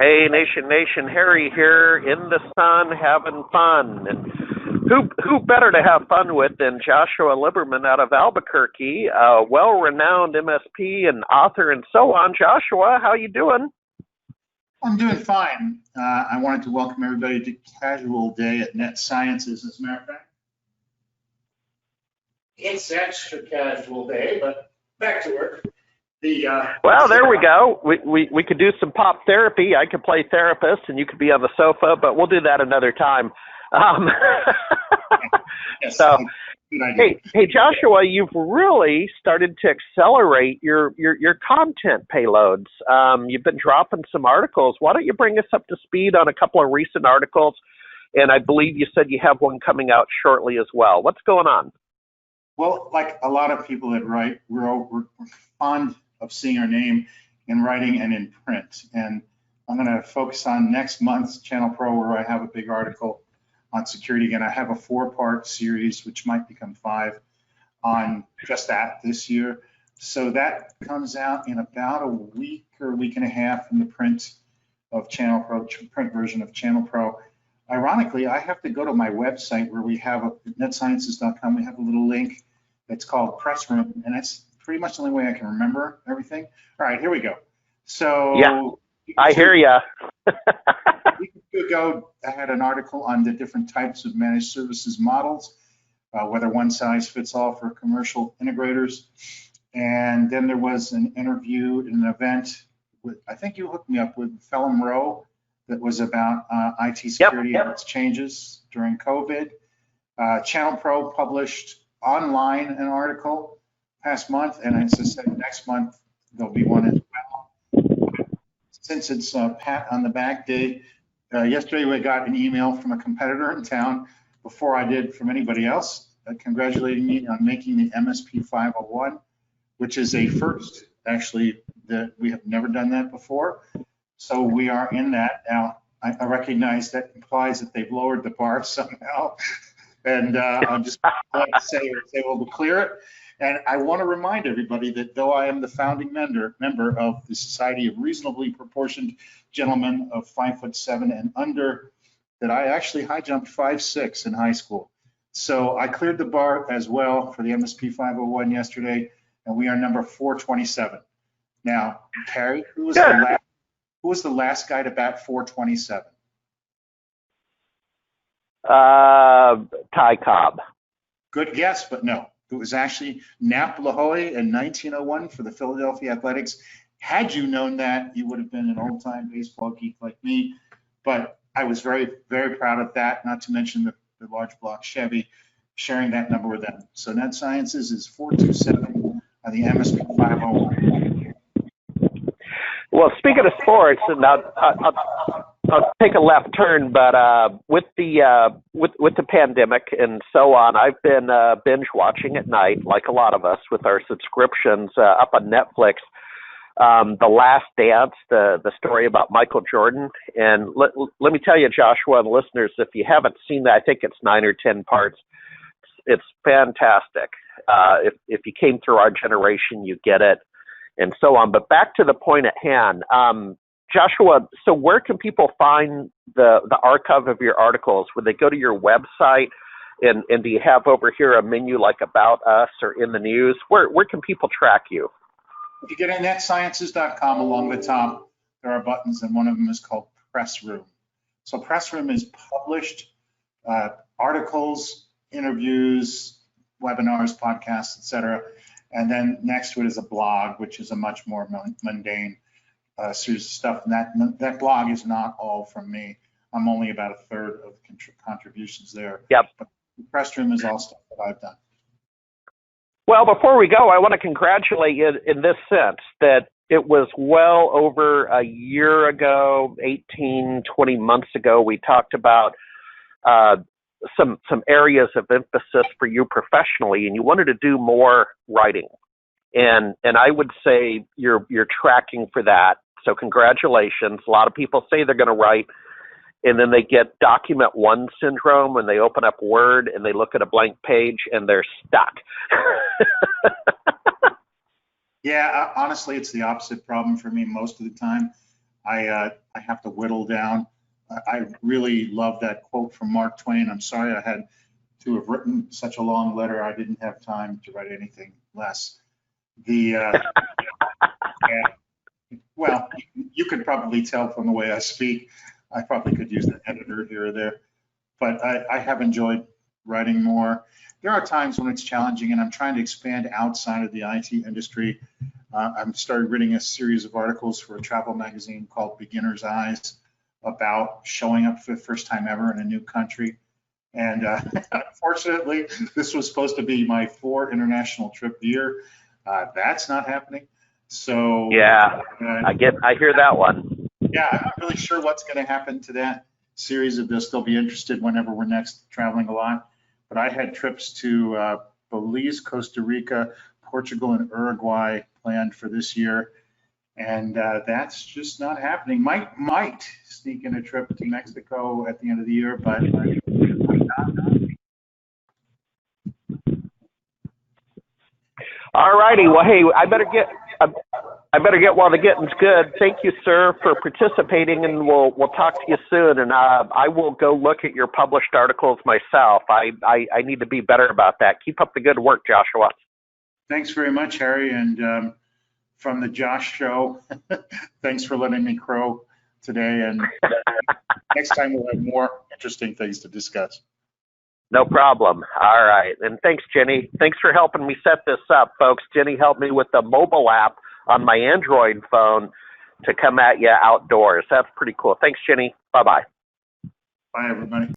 Hey, Nation, Harry here in the sun having fun. And who better to have fun with than Joshua Liberman out of Albuquerque, a well-renowned MSP and author and so on. Joshua, how you doing? I'm doing fine. I wanted to welcome everybody to Casual Day at Net Sciences. As a matter of fact, it's extra casual day, but back to work. Well, there we go. We could do some pop therapy. I could play therapist, and you could be on the sofa, but we'll do that another time. Yes, So, good idea. hey, Joshua, you've really started to accelerate your content payloads. You've been dropping some articles. Why don't you bring us up to speed on a couple of recent articles? And I believe you said you have one coming out shortly as well. What's going on? Well, like a lot of people that write, we're fond of seeing our name in writing and in print. And I'm going to focus on next month's Channel Pro, where I have a big article on security. Again, I have a 4-part series, which might become 5, on just that this year. So that comes out in about a week or a week and a half in the print of Channel Pro, print version of Channel Pro. Ironically, I have to go to my website where we have netsciences.com. We have a little link that's called Press Room, and that's pretty much the only way I can remember everything. All right, here we go. So Yeah, I hear ya. a week or two ago, I had an article on the different types of managed services models, whether one size fits all for commercial integrators. And then there was an interview in an event with, I think you hooked me up with Phelim Rowe, that was about IT security and its changes during COVID. Channel Pro published online an article past month, and as I said, next month there'll be one as well. Since it's pat on the back day, yesterday we got an email from a competitor in town before I did from anybody else, congratulating me on making the MSP 501, which is a first. Actually, that we have never done that before. So we are in that now. I recognize that implies that they've lowered the bar somehow, and I'm just glad to say we'll clear it. And I want to remind everybody that though I am the founding member of the Society of Reasonably Proportioned Gentlemen of 5'7" and under, that I actually high jumped 5'6" in high school. So I cleared the bar as well for the MSP 501 yesterday, and we are number 427. Now, Carrie, who was the last guy to bat 427? Ty Cobb. Good guess, but no. It was actually Nap Lahoy in 1901 for the Philadelphia Athletics. Had you known that, you would have been an old-time baseball geek like me. But I was very, very proud of that, not to mention the large block Chevy, sharing that number with them. So Net Sciences is 427 on the MSP 501. Well, speaking of sports, and I'll take a left turn, but with the pandemic and so on, I've been binge watching at night, like a lot of us with our subscriptions up on Netflix. The Last Dance, the story about Michael Jordan, and let me tell you, Joshua and listeners, if you haven't seen that, I think it's 9 or 10 parts. It's fantastic. If you came through our generation, you get it, and so on. But back to the point at hand. Joshua, so where can people find the archive of your articles? Would they go to your website? And do you have over here a menu like About Us or In the News? Where can people track you? If you get on netsciences.com, along the top, there are buttons, and one of them is called Press Room. So Press Room is published articles, interviews, webinars, podcasts, etc. And then next to it is a blog, which is a much more mundane series of stuff, and that blog is not all from me. I'm only about a third of the contributions there. Yep. But the Press Room is all stuff that I've done. Well, before we go, I want to congratulate you in this sense that it was well over a year ago, 18, 20 months ago, we talked about some areas of emphasis for you professionally, and you wanted to do more writing. And I would say you're tracking for that. So congratulations. A lot of people say they're going to write, and then they get document one syndrome when they open up Word and they look at a blank page and they're stuck. Yeah, honestly, it's the opposite problem for me most of the time. I have to whittle down. I really love that quote from Mark Twain. I'm sorry I had to have written such a long letter. I didn't have time to write anything less. Yeah, well, you could probably tell from the way I speak. I probably could use an editor here or there, but I have enjoyed writing more. There are times when it's challenging, and I'm trying to expand outside of the IT industry. I'm started reading a series of articles for a travel magazine called Beginner's Eyes about showing up for the first time ever in a new country. And unfortunately, this was supposed to be my 4th international trip year. That's not happening. So yeah, I hear that one. Yeah, I'm not really sure what's going to happen to that series of this. They'll be interested whenever we're next traveling a lot. But I had trips to Belize, Costa Rica, Portugal, and Uruguay planned for this year, and that's just not happening. Might sneak in a trip to Mexico at the end of the year, but All righty. Well, hey, I better get while the getting's good. Thank you, sir, for participating, and we'll talk to you soon. And I will go look at your published articles myself. I need to be better about that. Keep up the good work, Joshua. Thanks very much, Harry. And from the Josh Show, thanks for letting me crow today. And next time we'll have more interesting things to discuss. No problem. All right. And thanks, Jenny. Thanks for helping me set this up, folks. Jenny helped me with the mobile app on my Android phone to come at you outdoors. That's pretty cool. Thanks, Jenny. Bye-bye. Bye, everybody.